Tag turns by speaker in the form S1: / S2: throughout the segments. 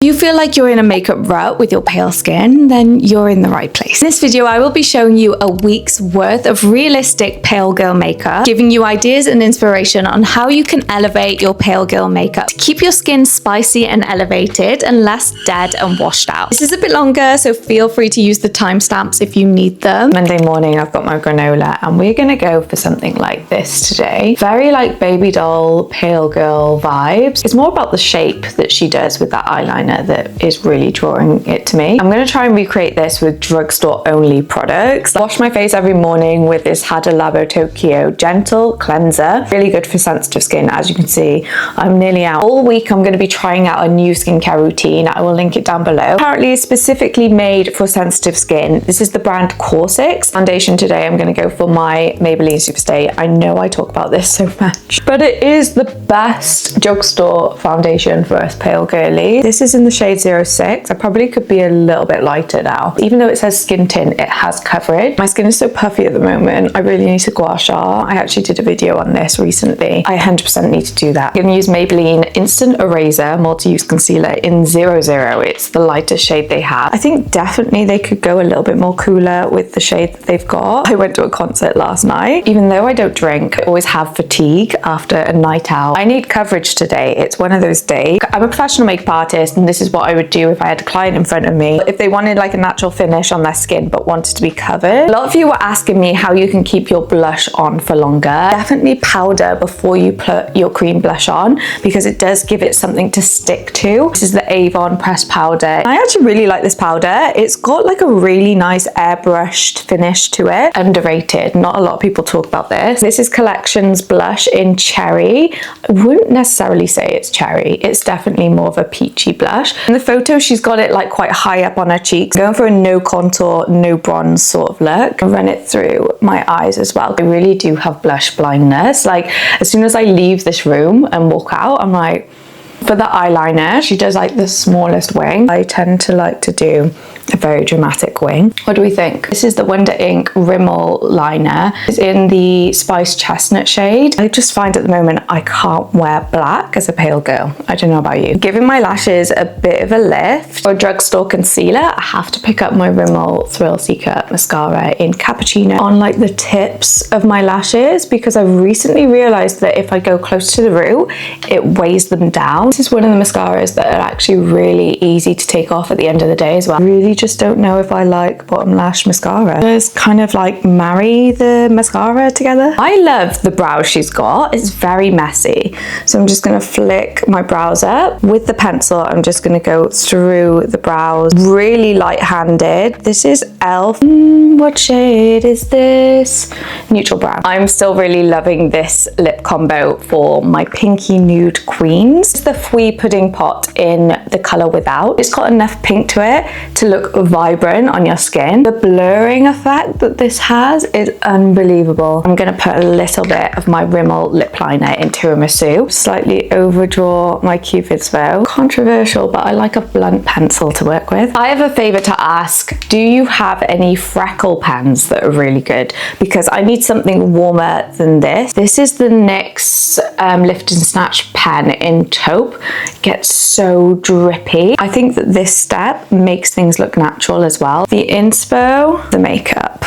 S1: you feel like you're in a makeup rut with your pale skin, then you're in the right place. In this video, I will be showing you a week's worth of realistic pale girl makeup, giving you ideas and inspiration on how you can elevate your pale girl makeup to keep your skin spicy and elevated and less dead and washed out. This is a bit longer, so feel free to use the timestamps if you need them. Monday morning, I've got my granola and we're gonna go for something like this today. Very like baby doll, pale girl vibes. It's more about the shape that she does with that eyeliner that is really drawing it to me. I'm gonna try and recreate this with drugstore only products. I wash my face every morning with this Hada Labo Tokyo Gentle Cleanser. Really good for sensitive skin. As you can see, I'm nearly out. All week I'm gonna be trying out a new skincare routine. I will link it down below. Apparently it's specifically made for sensitive skin. This is the brand Core6. Foundation today, I'm gonna go for my Maybelline Superstay. I know I talk about this so much, but it is the best drugstore foundation for us pale girlies. This is in the shade 06. I probably could be a little bit lighter now. Even though it says skin tint, it has coverage. My skin is so puffy at the moment. I really need to gua sha. I actually did a video on this recently. I 100% need to do that. I'm gonna use Maybelline Instant Eraser Multi-Use Concealer in 00. It's the lightest shade they have. I think definitely they could go a little bit more cooler with the shade that they've got. I went to a concert last night. Even though I don't drink, I always have fatigue after a night out. I need coverage today. It's one of those days. I'm a professional makeup artist and this is what I would do if I had a client in front of me. If they wanted like a natural finish on their skin but wanted to be covered. A lot of you were asking me how you can keep your blush on for longer. Definitely powder before you put your cream blush on because it does give it something to stick to. This is the Avon pressed powder. I actually really like this powder. It's got like a really nice airbrushed finish to it. Underrated. Not a lot of people talk about this. This is Collections blush in Cherry. I wouldn't necessarily say it's cherry. It's definitely more of a peachy blush. In the photo, she's got it like quite high up on her cheeks. Going for a no contour, no bronze sort of look. I'll run it through my eyes as well. I really do have blush blindness. Like as soon as I leave this room and walk out, I'm like, for the eyeliner, she does like the smallest wing. I tend to like to do a very dramatic wing. What do we think? This is the Wonder Ink Rimmel liner. It's in the Spice Chestnut shade. I just find at the moment I can't wear black as a pale girl. I don't know about you. Giving my lashes a bit of a lift. For a drugstore concealer, I have to pick up my Rimmel Thrill Seeker mascara in Cappuccino on like the tips of my lashes because I've recently realized that if I go close to the root, it weighs them down. This is one of the mascaras that are actually really easy to take off at the end of the day as well. I really just don't know if I like bottom lash mascara. Just kind of like marry the mascara together. I love the brows she's got. It's very messy. So I'm just gonna flick my brows up. With the pencil, I'm just gonna go through the brows. Really light-handed. This is e.l.f. What shade is this? Neutral brown. I'm still really loving this lip combo for my Pinky Nude Queens. It's the Fui Pudding Pot in the color Without. It's got enough pink to it to look vibrant on your skin. The blurring effect that this has is unbelievable. I'm gonna put a little bit of my Rimmel lip liner in Tiramisu. Slightly overdraw my Cupid's bow. Controversial, but I like a blunt pencil to work with. I have a favor to ask. Do you have any freckle pens that are really good? Because I need something warmer than this. This is the NYX Lift and Snatch pen in taupe. It gets so drippy. I think that this step makes things look natural as well. The inspo, the makeup.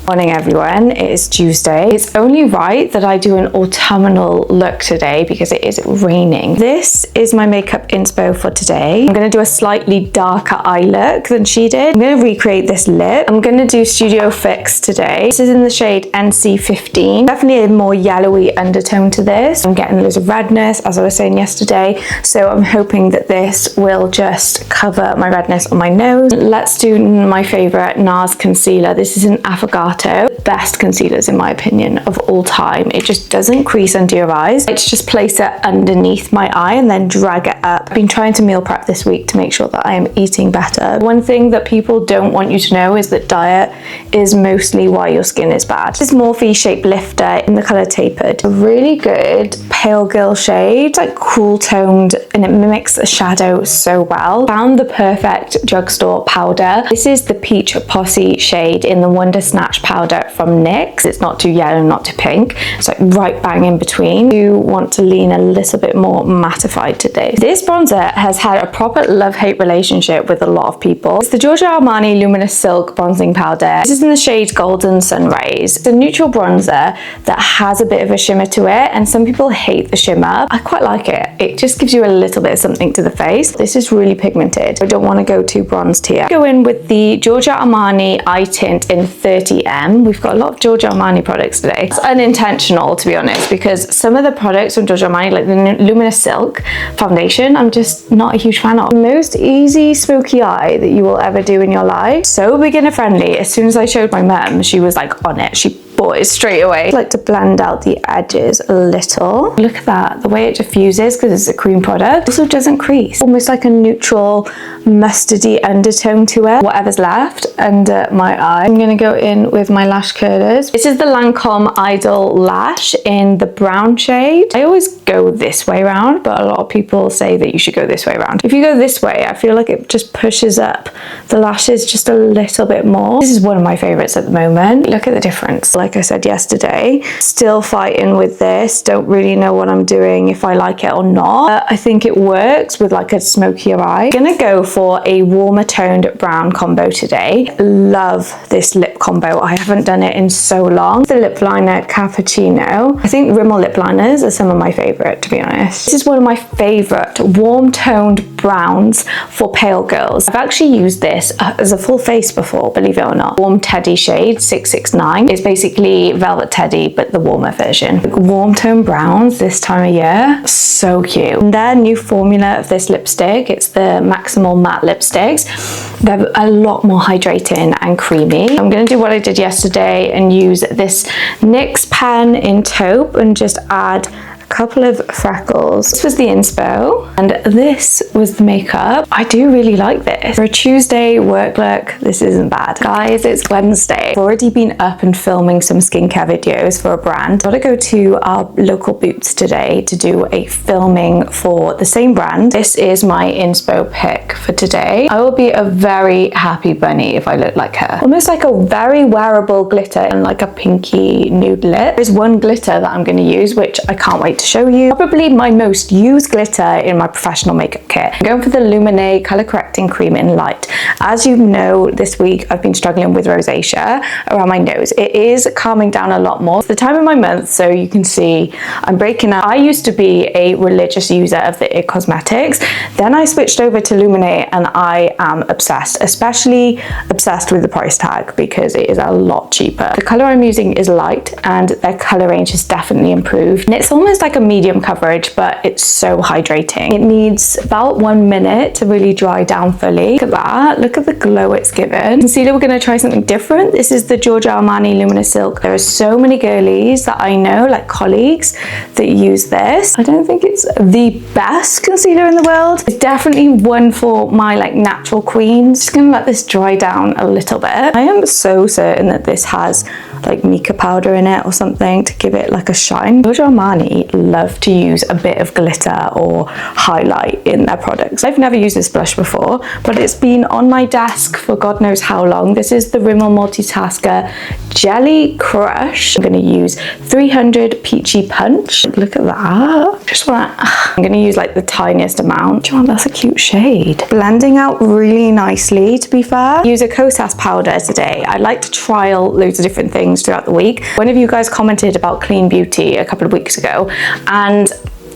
S1: Morning everyone, it is Tuesday. It's only right that I do an autumnal look today because it is raining. This is my makeup inspo for today. I'm going to do a slightly darker eye look than she did. I'm going to recreate this lip. I'm going to do Studio Fix today. This is in the shade NC15. Definitely a more yellowy undertone to this. I'm getting loads of redness, as I was saying yesterday, so I'm hoping that this will just cover my redness on my nose. Let's do my favorite NARS concealer. This is an Affogato. Best concealers in my opinion of all time. It just doesn't crease under your eyes. It's just place it underneath my eye and then drag it up. I've been trying to meal prep this week to make sure that I am eating better. One thing that people don't want you to know is that diet is mostly why your skin is bad. This is Morphe Shape Lifter in the color Tapered. A really good pale girl shade. It's like cool toned and it mimics the shadow so well. Found the perfect drugstore powder. This is the Peach Posse shade in the Wonder Snatch powder from NYX. It's not too yellow, not too pink. It's like right bang in between. You want to lean a little bit more mattified today. This bronzer has had a proper love-hate relationship with a lot of people. It's the Giorgio Armani Luminous Silk Bronzing Powder. This is in the shade Golden Sun Rays. It's a neutral bronzer that has a bit of a shimmer to it, and some people hate the shimmer. I quite like it. It just gives you a little bit of something to the face. This is really pigmented. I don't want to go too bronzed here. Go in with the Giorgio Armani Eye Tint in 30M. We've got a lot of Giorgio Armani products today. It's unintentional, to be honest, because some of the products from Giorgio Armani, like the Luminous Silk foundation, I'm just not a huge fan of. The most easy smoky eye that you will ever do in your life. So beginner friendly. As soon as I showed my mum, she was like on it. She bought it straight away. I like to blend out the edges a little. Look at that, the way it diffuses, because it's a cream product. Also doesn't crease. Almost like a neutral mustardy undertone to it. Whatever's left under my eye. I'm gonna go in with my lash curlers. This is the Lancome Idol Lash in the brown shade. I always go this way around, but a lot of people say that you should go this way around. If you go this way, I feel like it just pushes up the lashes just a little bit more. This is one of my favorites at the moment. Look at the difference. Like I said yesterday, still fighting with this. Don't really know what I'm doing, if I like it or not. I think it works with like a smokier eye. I'm gonna go for a warmer toned brown combo today. Love this lip combo. I haven't done it in so long. The lip liner Cappuccino. I think Rimmel lip liners are some of my favorite, to be honest. This is one of my favorite warm toned browns for pale girls. I've actually used this as a full face before, believe it or not. Warm Teddy shade 669. It's basically Velvet Teddy, but the warmer version. Warm tone browns this time of year, so cute. And their new formula of this lipstick, it's the Maximal Matte Lipsticks. They're a lot more hydrating and creamy. I'm gonna do what I did yesterday and use this NYX pen in taupe and just add couple of freckles. This was the inspo and this was the makeup. I do really like this. For a Tuesday work look, this isn't bad. Guys, it's Wednesday. I've already been up and filming some skincare videos for a brand. I've got to go to our local Boots today to do a filming for the same brand. This is my inspo pick for today. I will be a very happy bunny if I look like her. Almost like a very wearable glitter and like a pinky nude lip. There's one glitter that I'm going to use, which I can't wait to show you. Probably my most used glitter in my professional makeup kit. I'm going for the Luminate Color Correcting Cream in Light. As you know, this week I've been struggling with rosacea around my nose. It is calming down a lot more. It's the time of my month, so you can see I'm breaking out. I used to be a religious user of the IT Cosmetics. Then I switched over to Luminate and I am obsessed, especially obsessed with the price tag because it is a lot cheaper. The color I'm using is light and their color range has definitely improved. And it's almost like a medium coverage, but it's so hydrating. It needs about 1 minute to really dry down fully. Look at that. Look at the glow it's given. Concealer, we're going to try something different. This is the Giorgio Armani Luminous Silk. There are so many girlies that I know, like colleagues, that use this. I don't think it's the best concealer in the world. It's definitely one for my like natural queens. Just going to let this dry down a little bit. I am so certain that this has like mica powder in it or something to give it like a shine. Giorgio Armani love to use a bit of glitter or highlight in their products. I've never used this blush before, but it's been on my desk for God knows how long. This is the Rimmel Multitasker Jelly Crush. I'm going to use 300 Peachy Punch. Look at that. Just want to, I'm going to use like the tiniest amount. Oh, that's a cute shade. Blending out really nicely, to be fair. Use a Kosas powder today. I like to trial loads of different things throughout the week. One of you guys commented about clean beauty a couple of weeks ago, and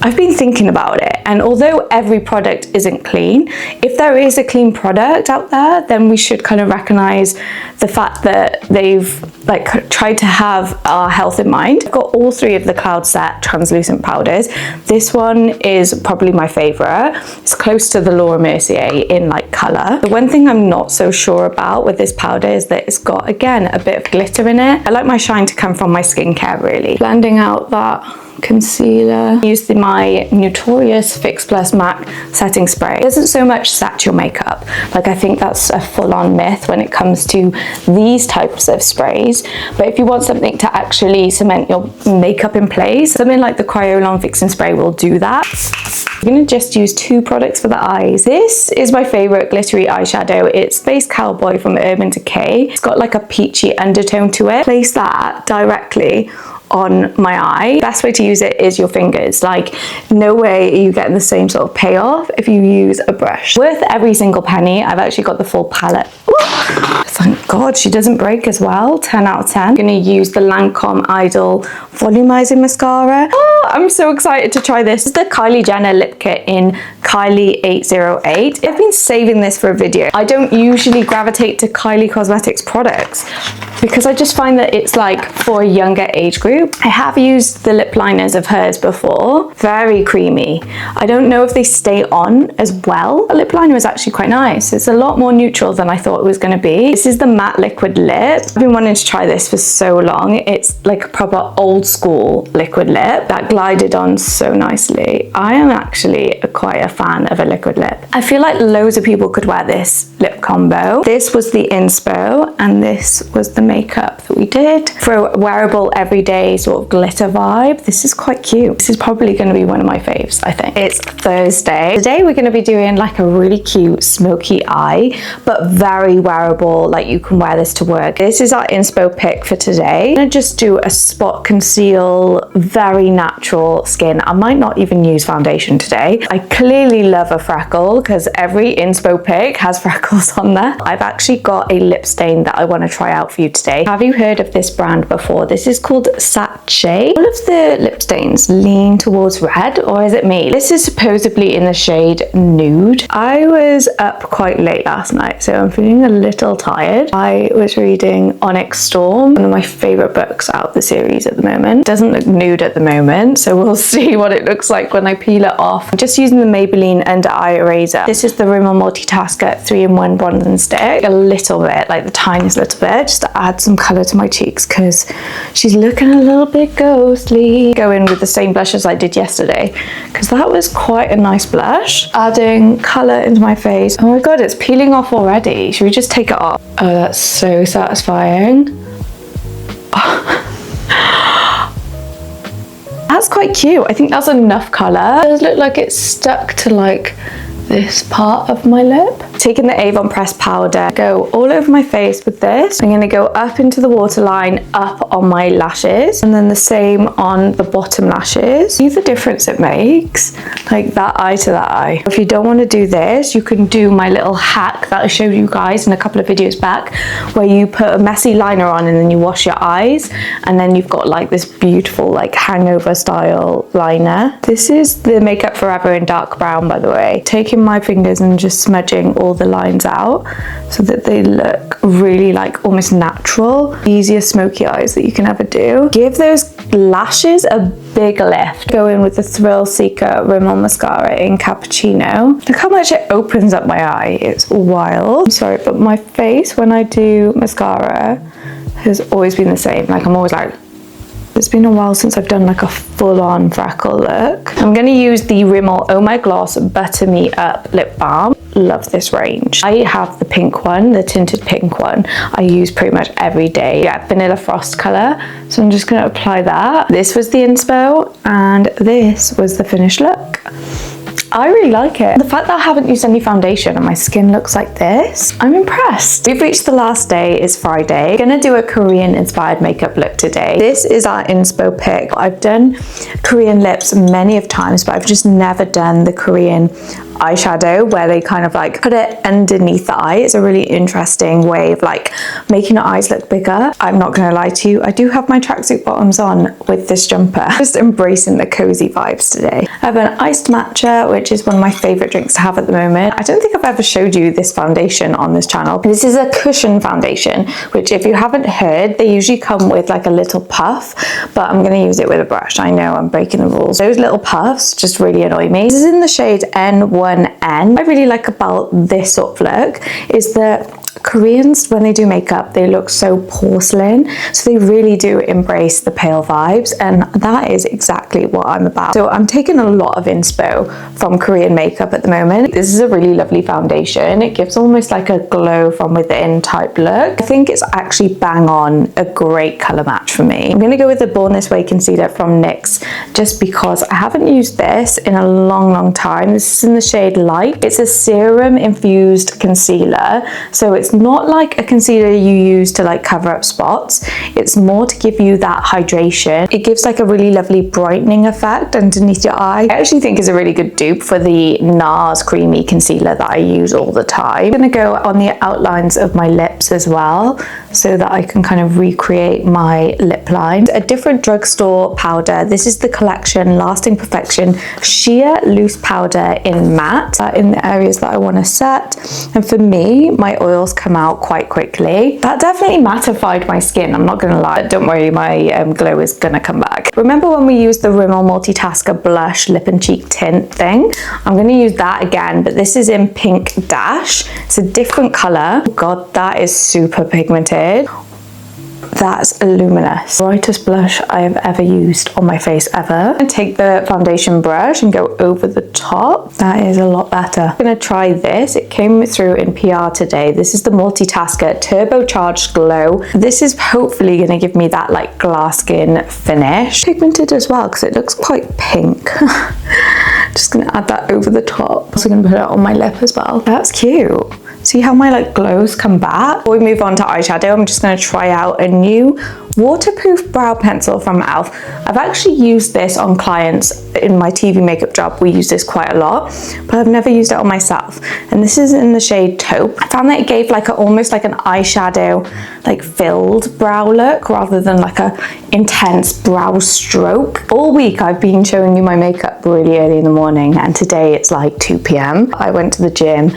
S1: I've been thinking about it, and although every product isn't clean, if there is a clean product out there, then we should kind of recognize the fact that they've like tried to have our health in mind. I've got all three of the Cloud Set translucent powders. This one is probably my favorite. It's close to the Laura Mercier in like color. The one thing I'm not so sure about with this powder is that it's got, again, a bit of glitter in it. I like my shine to come from my skincare, really. Blending out that concealer. Use my notorious Fix Plus MAC setting spray. It doesn't so much set your makeup. Like, I think that's a full-on myth when it comes to these types of sprays. But if you want something to actually cement your makeup in place, something like the Cryolon Fixing Spray will do that. I'm gonna just use 2 products for the eyes. This is my favorite glittery eyeshadow. It's Space Cowboy from Urban Decay. It's got like a peachy undertone to it. Place that directly on my eye. Best way to use it is your fingers. Like, no way are you getting the same sort of payoff if you use a brush. Worth every single penny. I've actually got the full palette. Thank God she doesn't break as well. 10 out of 10. I'm gonna use the Lancome Idol Volumizing Mascara. Oh, I'm so excited to try this. This is the Kylie Jenner lip kit in Kylie 808. I've been saving this for a video. I don't usually gravitate to Kylie Cosmetics products because I just find that it's like for a younger age group. I have used the lip liners of hers before. Very creamy. I don't know if they stay on as well. The lip liner is actually quite nice. It's a lot more neutral than I thought it was going to be. This is the matte liquid lip. I've been wanting to try this for so long. It's like a proper old school liquid lip that glided on so nicely. I am actually quite a fan of a liquid lip. I feel like loads of people could wear this lip combo. This was the inspo and this was the makeup that we did. For a wearable everyday sort of glitter vibe, this is quite cute. This is probably going to be one of my faves, I think. It's Thursday. Today we're going to be doing like a really cute smoky eye, but very wearable, like you can wear this to work. This is our inspo pick for today. I'm going to just do a spot conceal, very natural skin. I might not even use foundation today. I clearly love a freckle because every inspo pick has freckles on there. I've actually got a lip stain that I want to try out for you today. Have you heard of this brand before? This is called Sachet. All of the lip stains lean towards red, or is it me? This is supposedly in the shade Nude. I was up quite late last night, so I'm feeling a little tired. I was reading Onyx Storm, one of my favorite books out of the series at the moment. It doesn't look nude at the moment, so we'll see what it looks like when I peel it off. I'm just using the Maybelline under eye eraser. This is the Rimmel Multitasker 3-in-1 bronzing stick. A little bit, like the tiniest little bit, just to add some colour to my cheeks because she's looking a little bit ghostly. Go in with the same blush as I did yesterday because that was quite a nice blush. Adding colour into my face. Oh my god, it's peeling off already. Should we just take it off? Oh, that's so satisfying. That's quite cute. I think that's enough colour. It does look like it's stuck to like this part of my lip. Taking the Avon Pressed powder, go all over my face with this. I'm going to go up into the waterline, up on my lashes, and then the same on the bottom lashes. See the difference it makes? Like that eye to that eye. If you don't want to do this, you can do my little hack that I showed you guys in a couple of videos back, where you put a messy liner on and then you wash your eyes, and then you've got like this beautiful like hangover style liner. This is the Makeup Forever in dark brown, by the way. Taking my fingers and just smudging all the lines out so that they look really like almost natural. Easiest smoky eyes that you can ever do. Give those lashes a big lift. Go in with the Thrill Seeker Rimmel mascara in Cappuccino. Look how much it opens up my eye. It's wild. I'm sorry, but my face when I do mascara has always been the same. Like I'm always like, it's been a while since I've done like a full-on freckle look. I'm going to use the Rimmel Oh My Gloss Butter Me Up Lip Balm. Love this range. I have the pink one, the tinted pink one. I use pretty much every day. Yeah, Vanilla Frost color. So I'm just going to apply that. This was the inspo and this was the finished look. I really like it. The fact that I haven't used any foundation and my skin looks like this, I'm impressed. We've reached the last day, it's Friday. I'm gonna do a Korean inspired makeup look today. This is our inspo pick. I've done Korean lips many of times, but I've just never done the Korean eyeshadow where they kind of like put it underneath the eye. It's a really interesting way of like making your eyes look bigger. I'm not gonna lie to you, I do have my tracksuit bottoms on with this jumper. Just embracing the cozy vibes today. I have an iced matcha, which is one of my favorite drinks to have at the moment. I don't think I've ever showed you this foundation on this channel. This is a cushion foundation, which if you haven't heard, they usually come with like a little puff, but I'm gonna use it with a brush. I know I'm breaking the rules. Those little puffs just really annoy me. This is in the shade N1N. I really like about this sort of look is the Koreans, when they do makeup, they look so porcelain, so they really do embrace the pale vibes, and that is exactly what I'm about. So I'm taking a lot of inspo from Korean makeup at the moment. This is a really lovely foundation. It gives almost like a glow from within type look. I think it's actually bang on a great color match for me. I'm gonna go with the Born This Way concealer from NYX, just because I haven't used this in a long time. This is in the shade Light. It's a serum infused concealer, so it's not like a concealer you use to like cover up spots. It's more to give you that hydration. It gives like a really lovely brightening effect underneath your eye. I actually think is a really good dupe for the NARS creamy concealer that I use all the time. I'm gonna go on the outlines of my lips as well, so that I can kind of recreate my lip line. A different drugstore powder. This is the collection Lasting Perfection Sheer Loose Powder in Matte, in the areas that I want to set. And for me, my oils come out quite quickly. That definitely mattified my skin, I'm not gonna lie. Don't worry, my glow is gonna come back. Remember when we used the Rimmel Multitasker blush lip and cheek tint thing? I'm gonna use that again, but this is in Pink Dash. It's a different color. Oh God, that is super pigmented. That's luminous. Brightest blush I have ever used on my face ever. I'm gonna take the foundation brush and go over the top. That is a lot better. I'm gonna try this. It came through in PR today. This is the Multitasker Turbocharged Glow. This is hopefully gonna give me that like glass skin finish. Pigmented as well, because it looks quite pink. Just gonna add that over the top. Also gonna put it on my lip as well. That's cute. See how my like glows come back? Before we move on to eyeshadow, I'm just gonna try out a new waterproof brow pencil from e.l.f. I've actually used this on clients in my TV makeup job. We use this quite a lot, but I've never used it on myself. And this is in the shade Taupe. I found that it gave like almost like an eyeshadow, like filled brow look rather than like a intense brow stroke. All week I've been showing you my makeup really early in the morning, and today it's like 2 p.m. I went to the gym.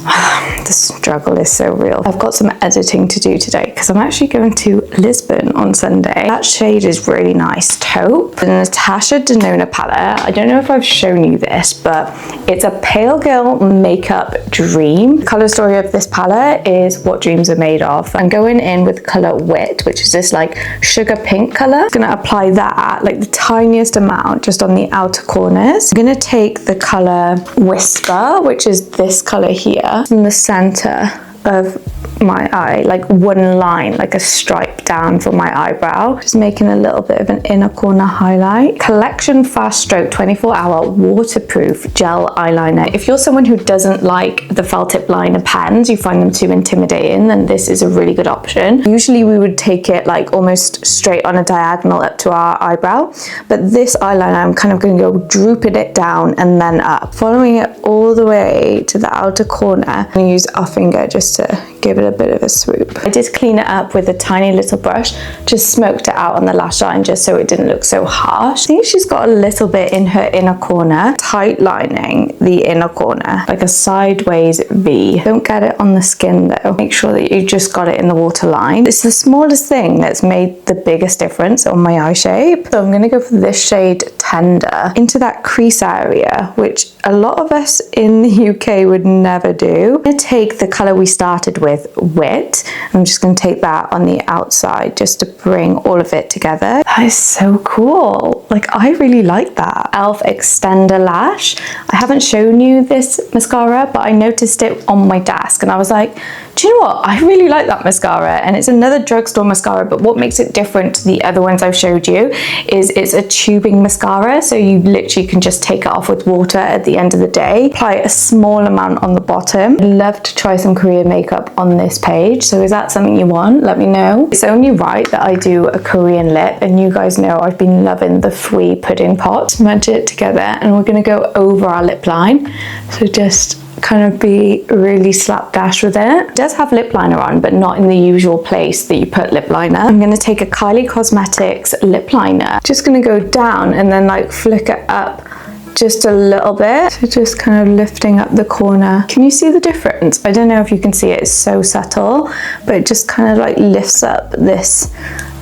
S1: The struggle is so real. I've got some editing to do today because I'm actually going to Lisbon on Sunday. That shade is really nice, Taupe. The Natasha Denona palette. I don't know if I've shown you this, but it's a pale girl makeup dream. The color story of this palette is what dreams are made of. I'm going in with the color Wit, which is this like sugar pink color. I'm gonna apply that like the tiniest amount just on the outer corners. I'm gonna take the color Whisper, which is this color here, in the center of my eye, like one line, like a stripe down from my eyebrow. Just making a little bit of an inner corner highlight. Collection Fast Stroke 24-hour waterproof gel eyeliner. If you're someone who doesn't like the felt tip liner pens, you find them too intimidating, then this is a really good option. Usually we would take it like almost straight on a diagonal up to our eyebrow, but this eyeliner I'm kind of going to go drooping it down and then up, following it all the way to the outer corner. I'm going to use our finger just to give it a bit of a swoop. I did clean it up with a tiny little brush, just smoked it out on the lash line just so it didn't look so harsh. I think she's got a little bit in her inner corner, tight lining the inner corner, like a sideways V. Don't get it on the skin though. Make sure that you just got it in the waterline. It's the smallest thing that's made the biggest difference on my eye shape. So I'm gonna go for this shade Tender into that crease area, which a lot of us in the UK would never do. I'm gonna take the color we started with, Wit. I'm just going to take that on the outside just to bring all of it together. That is so cool. Like, I really like that. e.l.f. Extender Lash. I haven't shown you this mascara, but I noticed it on my desk and I was like, do you know what? I really like that mascara, and it's another drugstore mascara, but what makes it different to the other ones I've showed you is it's a tubing mascara, so you literally can just take it off with water at the end of the day. Apply a small amount on the bottom. I'd love to try some Korean makeup on this page, so is that something you want? Let me know. It's only right that I do a Korean lip, and you guys know I've been loving the Fui pudding pot. Smudge it together, and we're going to go over our lip line, so just kind of be really slapdash with it. It does have lip liner on, but not in the usual place that you put lip liner. I'm going to take a Kylie Cosmetics lip liner, just going to go down and then like flick it up just a little bit, so just kind of lifting up the corner. Can you see the difference? I don't know if you can see it, it's so subtle, but it just kind of like lifts up this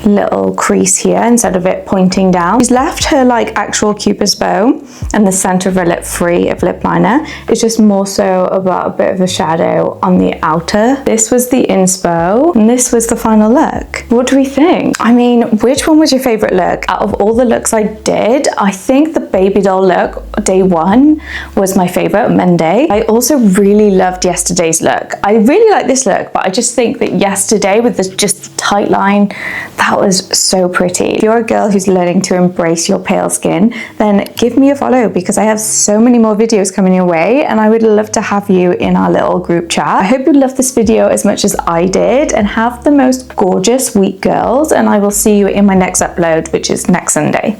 S1: little crease here instead of it pointing down. She's left her like actual Cupid's bow and the center of her lip free of lip liner. It's just more so about a bit of a shadow on the outer. This was the inspo and this was the final look. What do we think? I mean, which one was your favorite look? Out of all the looks I did, I think the baby doll look, day one, was my favorite, Monday. I also really loved yesterday's look. I really like this look, but I just think that yesterday with this just tight line, that was so pretty. If you're a girl who's learning to embrace your pale skin, then give me a follow because I have so many more videos coming your way and I would love to have you in our little group chat. I hope you loved this video as much as I did and have the most gorgeous week, girls, and I will see you in my next upload, which is next Sunday.